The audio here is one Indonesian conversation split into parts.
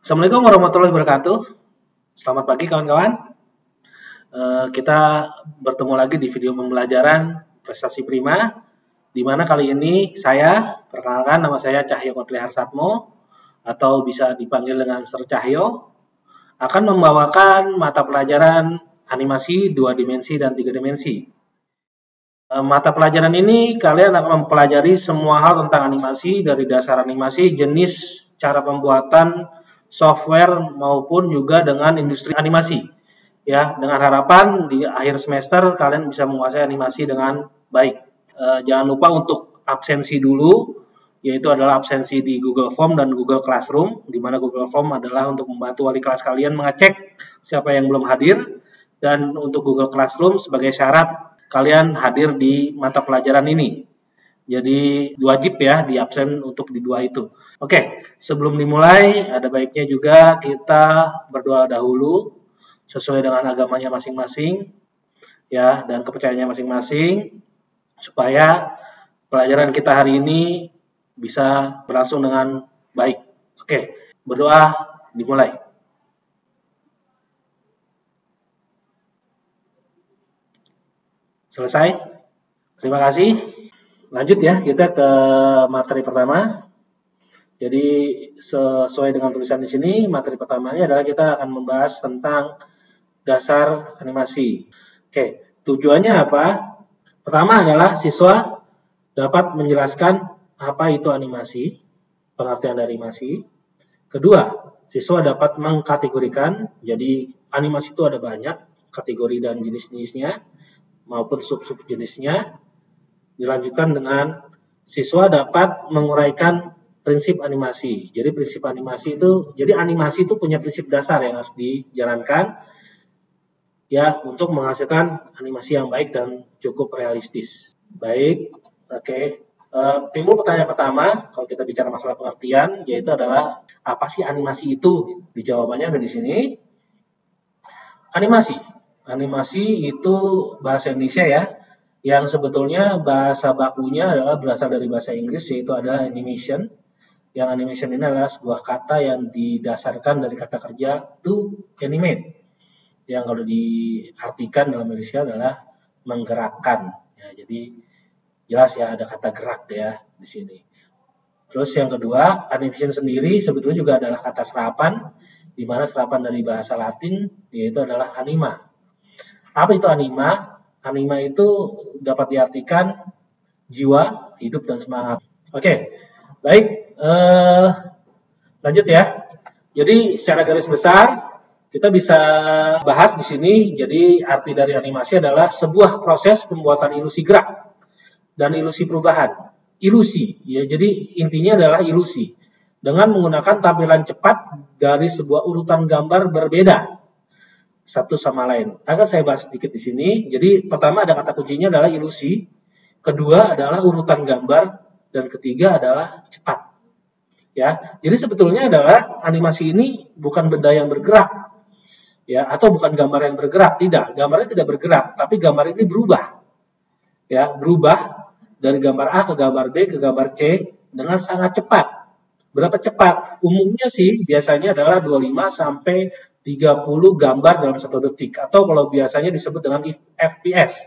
Assalamualaikum warahmatullahi wabarakatuh. Selamat pagi kawan-kawan. Kita bertemu lagi di video pembelajaran prestasi prima, di mana kali ini saya, perkenalkan nama saya Cahyo Kotliharsatmo, atau bisa dipanggil dengan Sir Cahyo, akan membawakan mata pelajaran animasi 2 dimensi dan 3 dimensi. Mata pelajaran ini kalian akan mempelajari semua hal tentang animasi, dari dasar animasi, jenis, cara pembuatan, software, maupun juga dengan industri animasi. Ya, dengan harapan di akhir semester kalian bisa menguasai animasi dengan baik. Jangan lupa untuk absensi dulu, yaitu adalah absensi di Google Form dan Google Classroom, di mana Google Form adalah untuk membantu wali kelas kalian mengecek siapa yang belum hadir, dan untuk Google Classroom sebagai syarat kalian hadir di mata pelajaran ini. Jadi wajib ya di absen untuk di dua itu. Oke, sebelum dimulai ada baiknya juga kita berdoa dahulu sesuai dengan agamanya masing-masing ya, dan kepercayaannya masing-masing, supaya pelajaran kita hari ini bisa berlangsung dengan baik. Oke, berdoa dimulai. Selesai? Terima kasih. Lanjut ya, kita ke materi pertama. Jadi sesuai dengan tulisan di sini, materi pertamanya adalah kita akan membahas tentang dasar animasi. Oke, tujuannya apa? Pertama adalah siswa dapat menjelaskan apa itu animasi, pengertian dari animasi. Kedua, siswa dapat mengkategorikan, jadi animasi itu ada banyak kategori dan jenis-jenisnya maupun sub-sub jenisnya. Dilanjutkan dengan siswa dapat menguraikan prinsip animasi. Jadi prinsip animasi itu, jadi animasi itu punya prinsip dasar yang harus dijalankan ya untuk menghasilkan animasi yang baik dan cukup realistis. Baik, oke. Timbul pertanyaan pertama kalau kita bicara masalah pengertian, yaitu adalah apa sih animasi itu? Di jawabannya ada di sini. Animasi itu bahasa Indonesia ya, yang sebetulnya bahasa bakunya adalah berasal dari bahasa Inggris, yaitu adalah animation. Yang animation ini adalah sebuah kata yang didasarkan dari kata kerja to animate, yang kalau diartikan dalam Indonesia adalah menggerakkan. Ya, jadi jelas ya ada kata gerak ya di sini. Terus yang kedua, animation sendiri sebetulnya juga adalah kata serapan, di mana serapan dari bahasa Latin yaitu adalah anima. Apa itu anima? Anima itu dapat diartikan jiwa, hidup, dan semangat. Oke, baik. Lanjut ya. Jadi secara garis besar kita bisa bahas di sini. Jadi arti dari animasi adalah sebuah proses pembuatan ilusi gerak dan ilusi perubahan. Ilusi, ya. Jadi intinya adalah ilusi dengan menggunakan tampilan cepat dari sebuah urutan gambar berbeda satu sama lain. Akan saya bahas sedikit di sini. Jadi pertama ada kata kuncinya adalah ilusi, kedua adalah urutan gambar, dan ketiga adalah cepat. Ya, jadi sebetulnya adalah animasi ini bukan benda yang bergerak, ya, atau bukan gambar yang bergerak. Tidak, gambarnya tidak bergerak, tapi gambar ini berubah, ya, berubah dari gambar A ke gambar B ke gambar C dengan sangat cepat. Berapa cepat? Umumnya sih biasanya adalah 25 sampai 30 gambar dalam 1 detik, atau kalau biasanya disebut dengan FPS,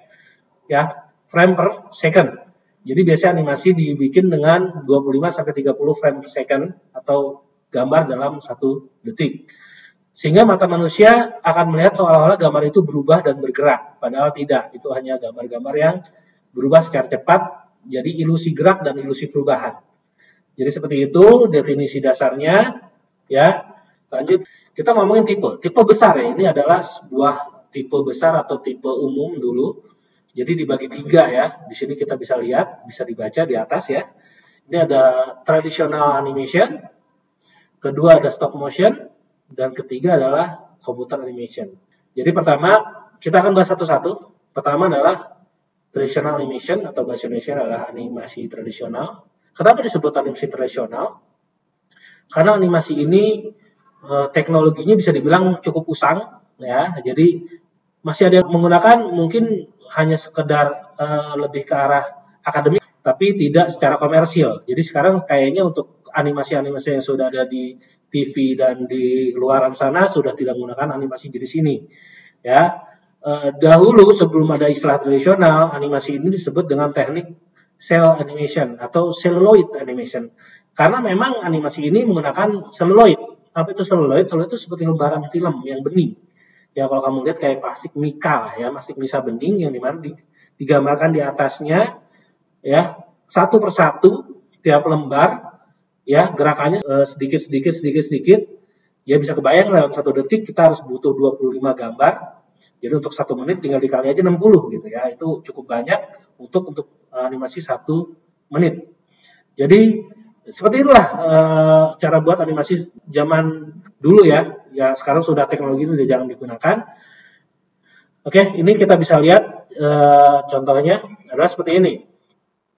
ya, frame per second. Jadi biasanya animasi dibikin dengan 25 sampai 30 frame per second atau gambar dalam 1 detik. Sehingga mata manusia akan melihat seolah-olah gambar itu berubah dan bergerak, padahal tidak. Itu hanya gambar-gambar yang berubah secara cepat, jadi ilusi gerak dan ilusi perubahan. Jadi seperti itu definisi dasarnya, ya. Lanjut, kita ngomongin tipe besar ya. Ini adalah sebuah tipe besar atau tipe umum dulu. Jadi dibagi 3 ya. Di sini kita bisa lihat, bisa dibaca di atas ya. Ini ada traditional animation, kedua ada stop motion, dan ketiga adalah computer animation. Jadi pertama kita akan bahas satu-satu. Pertama adalah traditional animation, atau bahasa Indonesia adalah animasi tradisional. Kenapa disebut animasi tradisional? Karena animasi ini teknologinya bisa dibilang cukup usang ya. Jadi masih ada yang menggunakan mungkin hanya sekedar lebih ke arah akademik, tapi tidak secara komersil. Jadi sekarang kayaknya untuk animasi-animasi yang sudah ada di TV dan di luaran sana sudah tidak menggunakan animasi jenis ini. Ya, dahulu sebelum ada istilah tradisional, animasi ini disebut dengan teknik cell animation atau celluloid animation. Karena memang animasi ini menggunakan celluloid. Apa itu celluloid? Celluloid itu seperti lembaran film yang bening. Ya kalau kamu lihat kayak plastik mika lah ya, plastik mika bening yang dimana digambarkan di atasnya ya satu persatu tiap lembar ya gerakannya sedikit. Ya bisa kebayang dalam 1 detik kita harus butuh 25 gambar. Jadi untuk 1 menit tinggal dikali aja 60 gitu ya. Itu cukup banyak untuk animasi 1 menit. Jadi seperti itulah cara buat animasi zaman dulu ya. Ya sekarang sudah teknologi itu jarang digunakan. Oke, ini kita bisa lihat contohnya adalah seperti ini.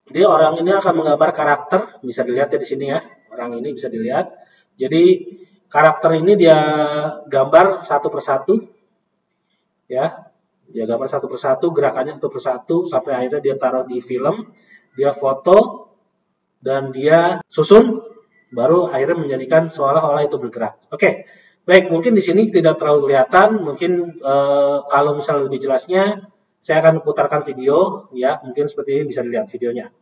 Jadi orang ini akan menggambar karakter, bisa dilihat ya di sini ya. Orang ini bisa dilihat. Jadi karakter ini dia gambar satu persatu. Ya, dia gambar satu persatu, gerakannya satu persatu sampai akhirnya dia taruh di film, dia foto dan dia susun, baru akhirnya menjadikan seolah-olah itu bergerak. Oke, baik, mungkin di sini tidak terlalu kelihatan, mungkin kalau misalnya lebih jelasnya, saya akan putarkan video, ya, mungkin seperti ini bisa dilihat videonya.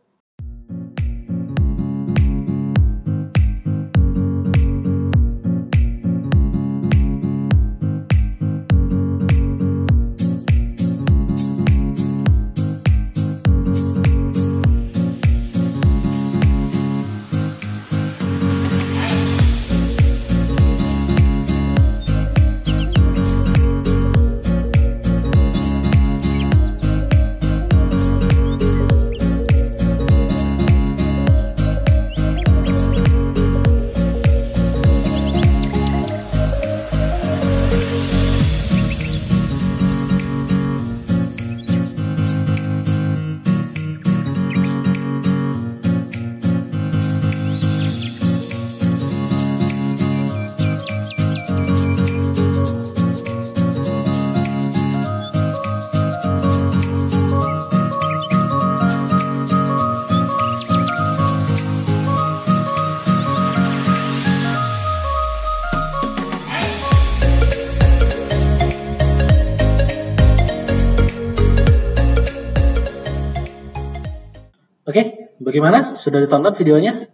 Oke, bagaimana? Sudah ditonton videonya?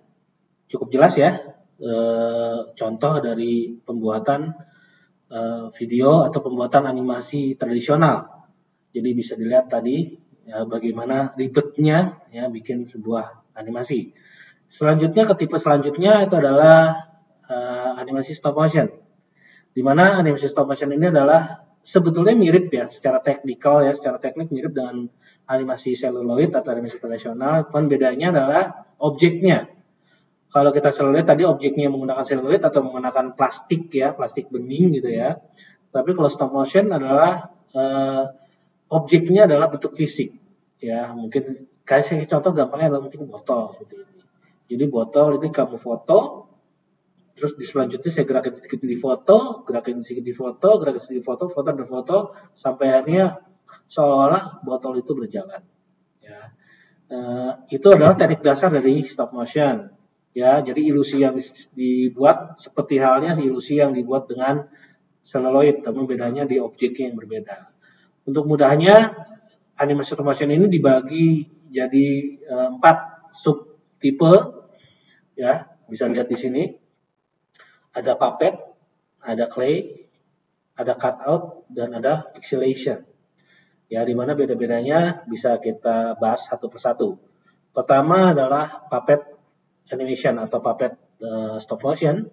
Cukup jelas ya, contoh dari pembuatan video atau pembuatan animasi tradisional. Jadi bisa dilihat tadi ya, bagaimana ribetnya ya bikin sebuah animasi. Selanjutnya ke tipe selanjutnya itu adalah animasi stop motion. Di mana animasi stop motion ini adalah sebetulnya mirip ya secara teknikal ya, secara teknik mirip dengan animasi seluloid atau animasi tradisional, cuman bedanya adalah objeknya. Kalau kita seluloid tadi objeknya menggunakan seluloid atau menggunakan plastik ya, plastik bening gitu ya. Tapi kalau stop motion adalah objeknya adalah bentuk fisik ya. Mungkin kayak contoh gampangnya adalah mungkin botol seperti ini. Jadi botol ini kamu foto, terus di selanjutnya saya gerakin sedikit di foto, gerakin sedikit di foto, gerakin sedikit di foto, foto dan foto sampai akhirnya seolah-olah botol itu berjalan. Ya. Itu adalah teknik dasar dari stop motion. Ya, jadi ilusi yang dibuat seperti halnya ilusi yang dibuat dengan seluloid, tapi bedanya di objeknya yang berbeda. Untuk mudahnya, animasi stop motion ini dibagi jadi 4 subtipe. Ya, bisa lihat di sini. Ada puppet, ada clay, ada cutout, dan ada pixelation. Ya, di mana beda-bedanya bisa kita bahas satu persatu. Pertama adalah puppet animation atau puppet stop motion.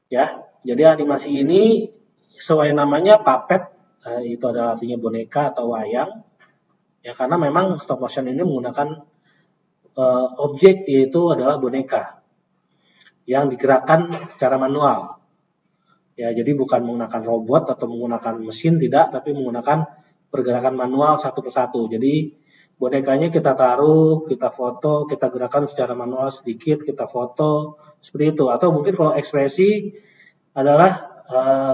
Ya, jadi animasi ini sesuai namanya puppet, itu adalah artinya boneka atau wayang. Ya, karena memang stop motion ini menggunakan objek yaitu adalah boneka yang digerakkan secara manual. Ya, jadi bukan menggunakan robot atau menggunakan mesin, tidak, tapi menggunakan pergerakan manual satu persatu. Jadi bonekanya kita taruh, kita foto, kita gerakan secara manual sedikit, kita foto, seperti itu. Atau mungkin kalau ekspresi adalah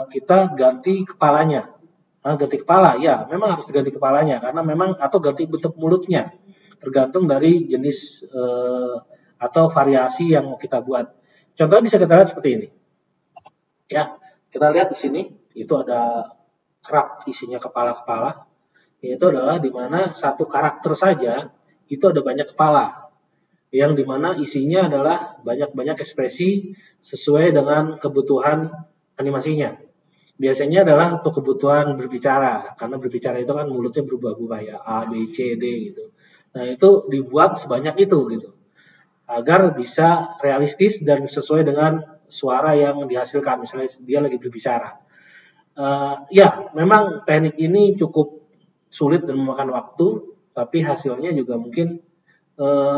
kita ganti kepalanya. Ganti kepala, ya memang harus diganti kepalanya karena memang atau ganti bentuk mulutnya, tergantung dari jenis atau variasi yang mau kita buat. Contohnya bisa kita lihat seperti ini. Ya, kita lihat di sini itu ada kerak isinya kepala-kepala. Itu adalah di mana satu karakter saja itu ada banyak kepala, yang dimana isinya adalah banyak-banyak ekspresi sesuai dengan kebutuhan animasinya. Biasanya adalah untuk kebutuhan berbicara, karena berbicara itu kan mulutnya berubah-ubah ya, A, B, C, D gitu. Nah itu dibuat sebanyak itu gitu, agar bisa realistis dan sesuai dengan suara yang dihasilkan, misalnya dia lagi berbicara. Ya, memang teknik ini cukup sulit dan memakan waktu, tapi hasilnya juga mungkin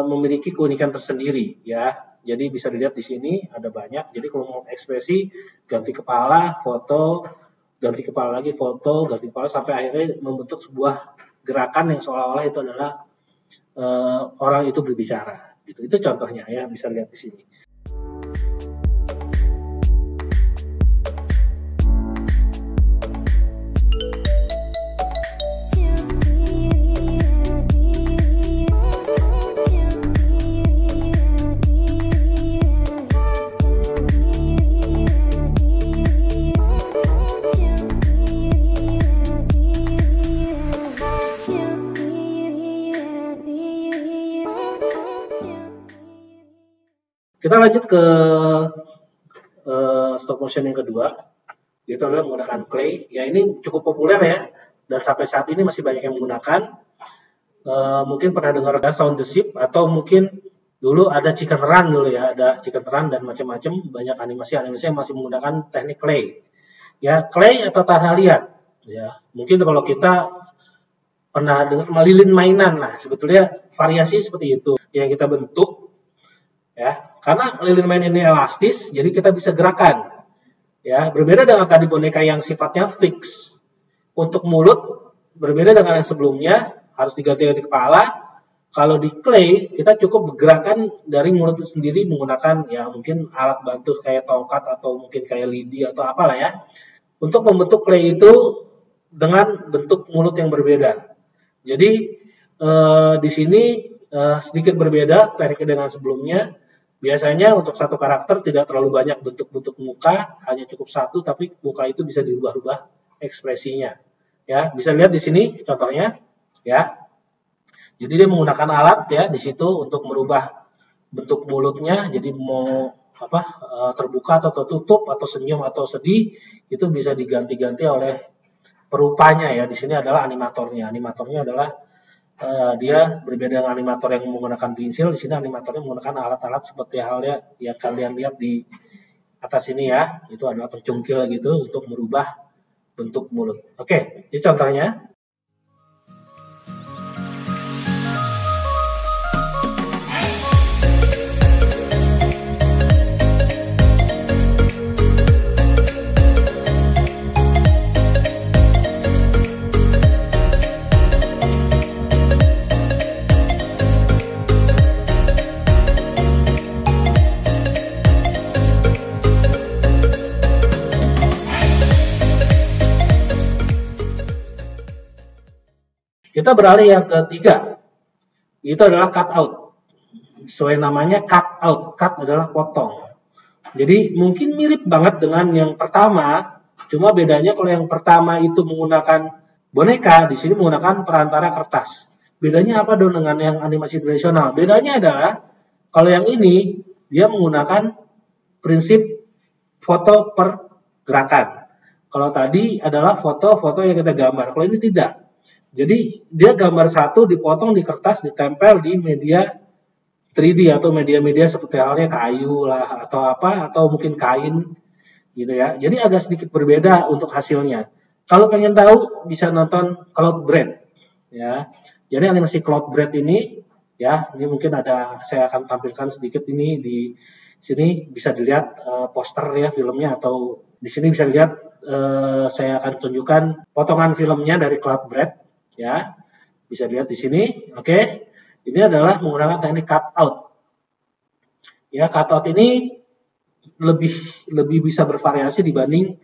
memiliki keunikan tersendiri ya. Jadi bisa dilihat di sini ada banyak. Jadi kalau mau ekspresi ganti kepala, foto, ganti kepala lagi, foto, ganti kepala sampai akhirnya membentuk sebuah gerakan yang seolah-olah itu adalah orang itu berbicara. Gitu. Itu contohnya ya, bisa lihat di sini. Kita lanjut ke stop motion yang kedua, yaitu adalah menggunakan clay. Ya ini cukup populer ya, dan sampai saat ini masih banyak yang menggunakan. Mungkin pernah dengar ada Sound the Ship, atau mungkin dulu ada Chicken Run dulu ya, ada Chicken Run dan macam-macam, banyak animasi-animasi yang masih menggunakan teknik clay. Ya, clay atau tanah liat. Ya, mungkin kalau kita pernah dengar lilin mainan lah, sebetulnya variasi seperti itu yang kita bentuk ya, karena lilin mainan ini elastis, jadi kita bisa gerakan ya, berbeda dengan tadi boneka yang sifatnya fix. Untuk mulut berbeda dengan yang sebelumnya, harus diganti-ganti kepala. Kalau di clay kita cukup bergerakan dari mulut itu sendiri menggunakan ya mungkin alat bantu kayak tongkat atau mungkin kayak lidi atau apalah ya, untuk membentuk clay itu dengan bentuk mulut yang berbeda. Jadi di sini sedikit berbeda tekniknya dengan sebelumnya. Biasanya untuk satu karakter tidak terlalu banyak bentuk-bentuk muka, hanya cukup satu, tapi muka itu bisa dirubah-rubah ekspresinya. Ya, bisa lihat di sini contohnya, ya. Jadi dia menggunakan alat ya di situ untuk merubah bentuk mulutnya, jadi mau apa terbuka atau tertutup atau senyum atau sedih itu bisa diganti-ganti oleh perupanya ya. Di sini adalah animatornya. Animatornya adalah dia berbeda dengan animator yang menggunakan pensil. Di sini animatornya menggunakan alat-alat seperti halnya yang kalian lihat di atas ini ya. Itu adalah pencungkil gitu untuk merubah bentuk mulut. Oke, ini contohnya. Kita beralih yang ketiga, itu adalah cut out. Sesuai namanya cut out, cut adalah potong. Jadi mungkin mirip banget dengan yang pertama, cuma bedanya kalau yang pertama itu menggunakan boneka, di sini menggunakan perantara kertas. Bedanya apa dong dengan yang animasi tradisional? Bedanya adalah kalau yang ini dia menggunakan prinsip foto per gerakan. Kalau tadi adalah foto-foto yang kita gambar, kalau ini tidak. Jadi dia gambar satu dipotong di kertas, ditempel di media 3D atau media-media seperti halnya kayu lah atau apa atau mungkin kain gitu ya. Jadi agak sedikit berbeda untuk hasilnya. Kalau pengen tahu bisa nonton Cloudbread ya. Jadi animasi Cloudbread ini ya, ini mungkin ada saya akan tampilkan sedikit ini di sini bisa dilihat poster ya filmnya, atau di sini bisa lihat saya akan tunjukkan potongan filmnya dari Cloudbread. Ya, bisa dilihat di sini. Oke, ini adalah menggunakan teknik cut out. Ya, cut out ini lebih bisa bervariasi dibanding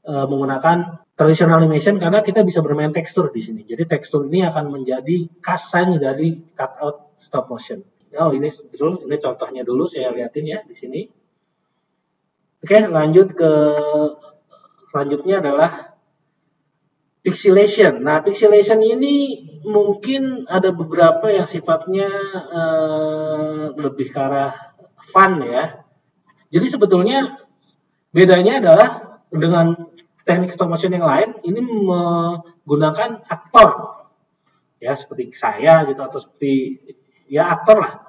menggunakan traditional animation karena kita bisa bermain tekstur di sini. Jadi tekstur ini akan menjadi khasnya dari cut out stop motion. Oh, ini betul. Ini contohnya dulu saya lihatin ya di sini. Oke, lanjut ke selanjutnya adalah pixelation. Nah, pixelation ini mungkin ada beberapa yang sifatnya lebih ke arah fun ya. Jadi sebetulnya bedanya adalah dengan teknik stop motion yang lain, ini menggunakan aktor ya, seperti saya gitu, atau seperti ya aktor lah,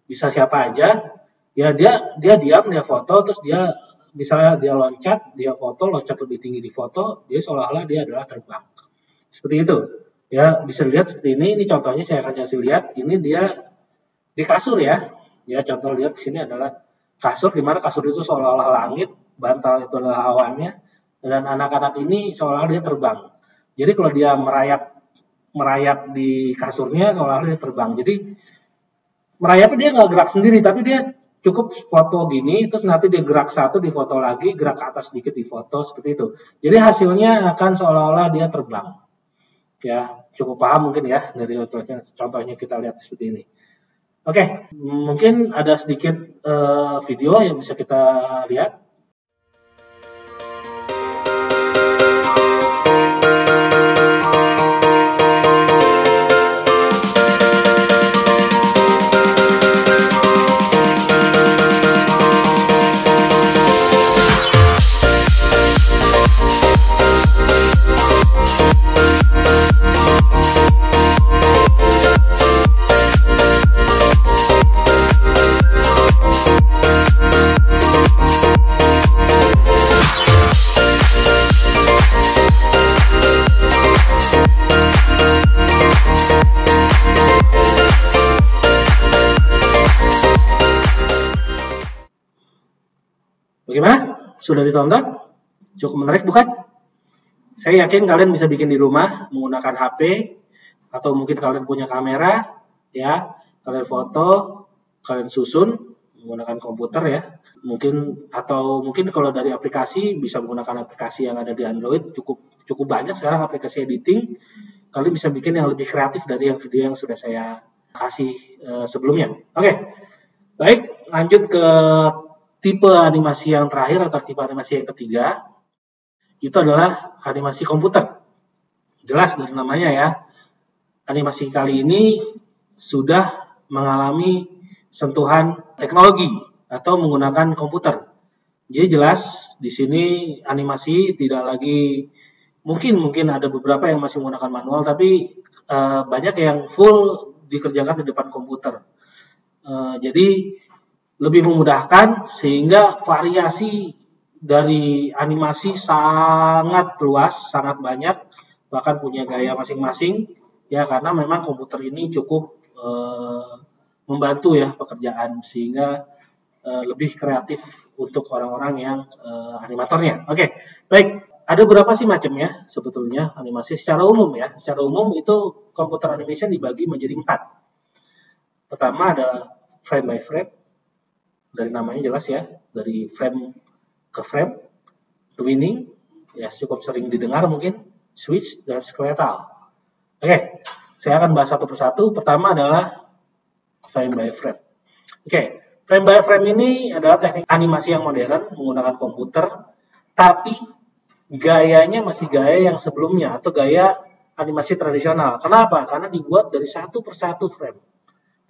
bisa siapa aja ya, dia diam, dia foto, terus dia misalnya dia loncat, dia foto, loncat lebih tinggi di foto, dia seolah-olah dia adalah terbang, seperti itu ya. Bisa lihat seperti ini contohnya saya akan kasih lihat. Ini dia di kasur ya, contoh lihat di sini adalah kasur, di mana kasur itu seolah-olah langit, bantal itu adalah awannya, dan anak-anak ini seolah-olah dia terbang. Jadi kalau dia merayap di kasurnya seolah-olah dia terbang. Jadi merayapnya dia nggak gerak sendiri, tapi dia cukup foto gini, terus nanti dia gerak satu, di foto lagi, gerak ke atas sedikit, di foto, seperti itu. Jadi hasilnya akan seolah-olah dia terbang. Ya, cukup paham mungkin ya dari contohnya kita lihat seperti ini. Oke, mungkin ada sedikit video yang bisa kita lihat. Bagaimana? Sudah ditonton? Cukup menarik bukan? Saya yakin kalian bisa bikin di rumah menggunakan HP, atau mungkin kalian punya kamera ya, kalian foto, kalian susun menggunakan komputer ya. Mungkin kalau dari aplikasi bisa menggunakan aplikasi yang ada di Android, cukup banyak sekarang aplikasi editing. Kalian bisa bikin yang lebih kreatif dari yang video yang sudah saya kasih sebelumnya. Oke. Baik, lanjut ke tipe animasi yang terakhir atau tipe animasi yang ketiga, itu adalah animasi komputer. Jelas dari namanya ya, animasi kali ini sudah mengalami sentuhan teknologi atau menggunakan komputer. Jadi jelas di sini animasi tidak lagi, mungkin ada beberapa yang masih menggunakan manual, tapi banyak yang full dikerjakan di depan komputer. Jadi lebih memudahkan, sehingga variasi dari animasi sangat luas, sangat banyak, bahkan punya gaya masing-masing ya, karena memang komputer ini cukup membantu ya pekerjaan, sehingga lebih kreatif untuk orang-orang yang animatornya. Oke, baik. Ada berapa sih macamnya sebetulnya animasi secara umum ya? Secara umum itu komputer animation dibagi menjadi 4. Pertama adalah frame by frame. Dari namanya jelas ya, dari frame ke frame. Twinning, ya cukup sering didengar mungkin. Switch dan skeletal. Oke, saya akan bahas satu persatu. Pertama adalah frame by frame. Oke, frame by frame ini adalah teknik animasi yang modern menggunakan komputer, tapi gayanya masih gaya yang sebelumnya atau gaya animasi tradisional. Kenapa? Karena dibuat dari satu persatu frame.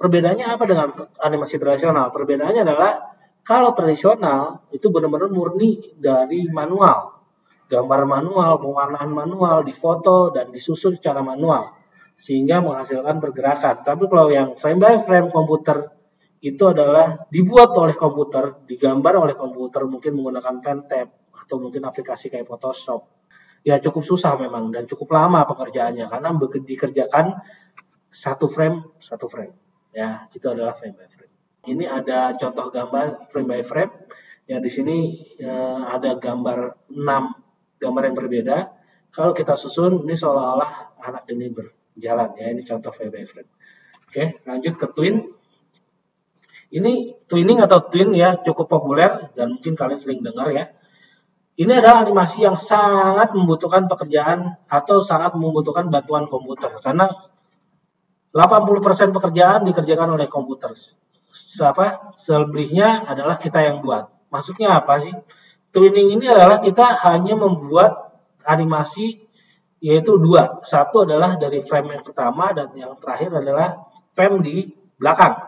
Perbedaannya apa dengan animasi tradisional? Perbedaannya adalah kalau tradisional itu benar-benar murni dari manual. Gambar manual, pewarnaan manual, difoto dan disusun secara manual, sehingga menghasilkan pergerakan. Tapi kalau yang frame by frame komputer itu adalah dibuat oleh komputer, digambar oleh komputer, mungkin menggunakan Pentab atau mungkin aplikasi kayak Photoshop. Ya cukup susah memang dan cukup lama pekerjaannya karena dikerjakan satu frame. Ya, itu adalah frame by frame. Ini ada contoh gambar frame by frame. Ya, di sini ada gambar 6 gambar yang berbeda. Kalau kita susun, ini seolah-olah anak ini berjalan. Ya, ini contoh frame by frame. Oke, lanjut ke twin. Ini twinning atau twin ya, cukup populer dan mungkin kalian sering dengar ya. Ini adalah animasi yang sangat membutuhkan pekerjaan atau sangat membutuhkan bantuan komputer. Karena 80% pekerjaan dikerjakan oleh komputer. Selebihnya adalah kita yang buat. Maksudnya apa sih? Twinning ini adalah kita hanya membuat animasi yaitu dua. Satu adalah dari frame yang pertama dan yang terakhir adalah frame di belakang.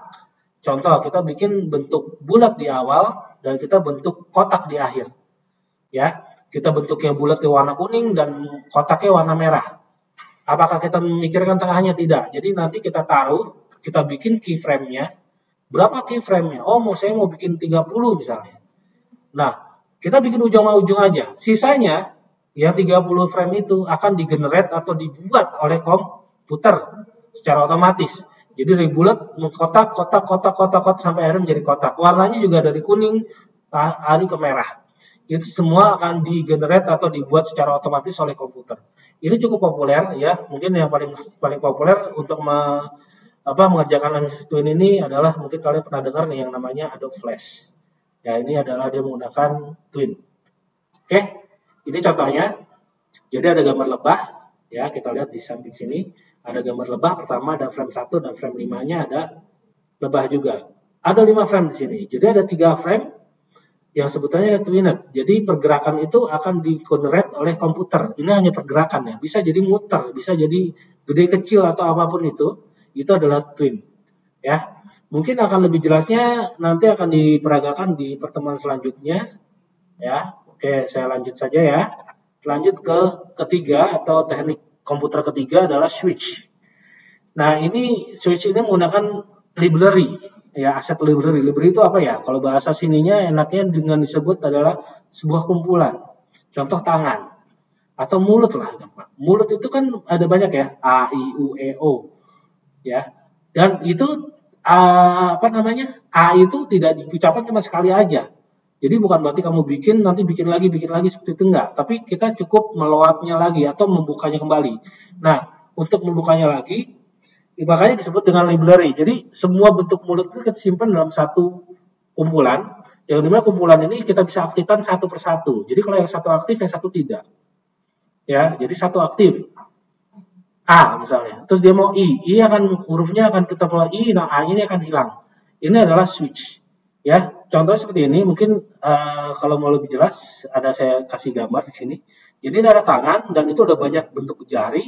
Contoh, kita bikin bentuk bulat di awal dan kita bentuk kotak di akhir. Ya, kita bentuknya bulat di warna kuning dan kotaknya warna merah. Apakah kita memikirkan tengahnya? Tidak. Jadi nanti kita taruh, kita bikin keyframe-nya. Berapa keyframe-nya? Oh, saya mau bikin 30 misalnya. Nah, kita bikin ujung sama ujung aja. Sisanya, yang 30 frame itu akan digenerate atau dibuat oleh komputer secara otomatis. Jadi dari bulat, kotak, sampai akhirnya menjadi kotak. Warnanya juga dari kuning, lari ke merah. Itu semua akan digenerate atau dibuat secara otomatis oleh komputer. Ini cukup populer ya. Mungkin yang paling populer untuk mengerjakan animasi twin ini adalah mungkin kalian pernah dengar nih yang namanya Adobe Flash. Ya, ini adalah dia menggunakan twin. Oke, ini contohnya. Jadi ada gambar lebah, ya kita lihat di samping sini. Ada gambar lebah, pertama ada frame 1 dan frame 5-nya ada lebah juga. Ada 5 frame di sini. Jadi ada 3 frame yang sebetulnya ada twinned. Jadi pergerakan itu akan di-generate oleh komputer. Ini hanya pergerakan ya. Bisa jadi muter, bisa jadi gede kecil atau apapun itu adalah twin. Ya. Mungkin akan lebih jelasnya nanti akan diperagakan di pertemuan selanjutnya. Ya, oke, saya lanjut saja ya. Lanjut ke ketiga atau teknik komputer ketiga adalah switch. Nah, switch ini menggunakan library, ya aset library. Library itu apa ya? Kalau bahasa sininya enaknya dengan disebut adalah sebuah kumpulan. Contoh tangan atau mulut lah. Mulut itu kan ada banyak ya, A, I, U, E, O, ya. Dan itu A itu tidak diucapkan cuma sekali aja. Jadi bukan berarti kamu nanti bikin lagi seperti itu enggak. Tapi kita cukup meloadnya lagi atau membukanya kembali. Nah, untuk membukanya lagi, makanya disebut dengan library. Jadi semua bentuk mulut itu kita simpan dalam satu kumpulan. Yang dimana kumpulan ini kita bisa aktifkan satu persatu. Jadi kalau yang satu aktif, yang satu tidak. Ya, jadi satu aktif. A misalnya, terus dia mau I hurufnya akan kita mulai I, nah A ini akan hilang. Ini adalah switch, ya. Contohnya seperti ini, mungkin kalau mau lebih jelas, saya kasih gambar di sini. Jadi ini ada tangan dan itu ada banyak bentuk jari.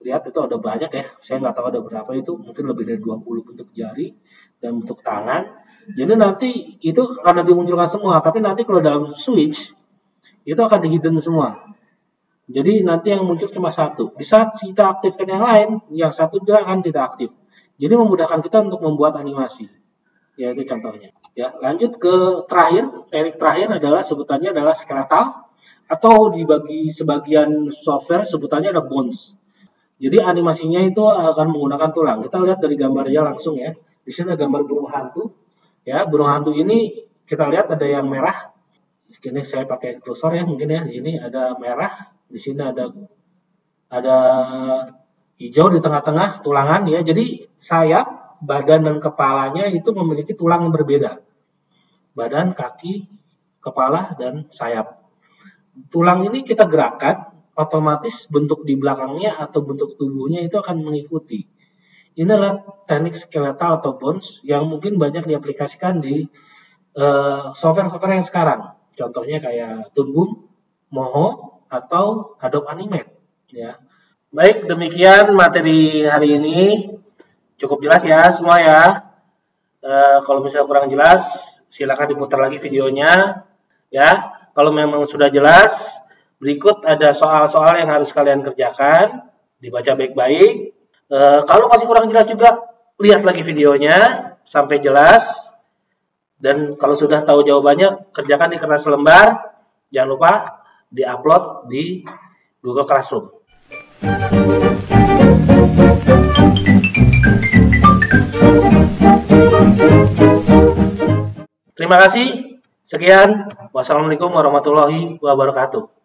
Lihat itu ada banyak ya, saya nggak tahu ada berapa itu, mungkin lebih dari 20 bentuk jari dan bentuk tangan. Jadi nanti itu akan dimunculkan semua, tapi nanti kalau dalam switch itu akan di-hidden semua. Jadi nanti yang muncul cuma satu. Di saat kita aktifkan yang lain, yang satu juga akan tidak aktif. Jadi memudahkan kita untuk membuat animasi. Ya itu contohnya. Ya, lanjut ke terakhir. Teknik terakhir adalah sebutannya adalah skeletal atau dibagi sebagian software sebutannya ada bones. Jadi animasinya itu akan menggunakan tulang. Kita lihat dari gambarnya langsung ya. Di sini ada gambar burung hantu. Ya, burung hantu ini kita lihat ada yang merah. Ini saya pakai kursor ya, mungkin ya. Di sini ada merah. Di sini ada hijau di tengah-tengah tulangan ya. Jadi sayap, badan dan kepalanya itu memiliki tulang yang berbeda. Badan, kaki, kepala dan sayap. Tulang ini kita gerakkan, otomatis bentuk di belakangnya atau bentuk tubuhnya itu akan mengikuti. Ini adalah teknik skeletal atau bones yang mungkin banyak diaplikasikan di software-software yang sekarang. Contohnya kayak Toon Boom, Moho, atau Adobe Animate ya. Baik, demikian materi hari ini. Cukup jelas ya semua ya. Kalau misalnya kurang jelas, silakan diputar lagi videonya ya. Kalau memang sudah jelas, berikut ada soal-soal yang harus kalian kerjakan, dibaca baik-baik. Kalau masih kurang jelas juga, lihat lagi videonya sampai jelas. Dan kalau sudah tahu jawabannya, kerjakan di kertas lembar. Jangan lupa di-upload di Google Classroom. Terima kasih. Sekian. Wassalamualaikum warahmatullahi wabarakatuh.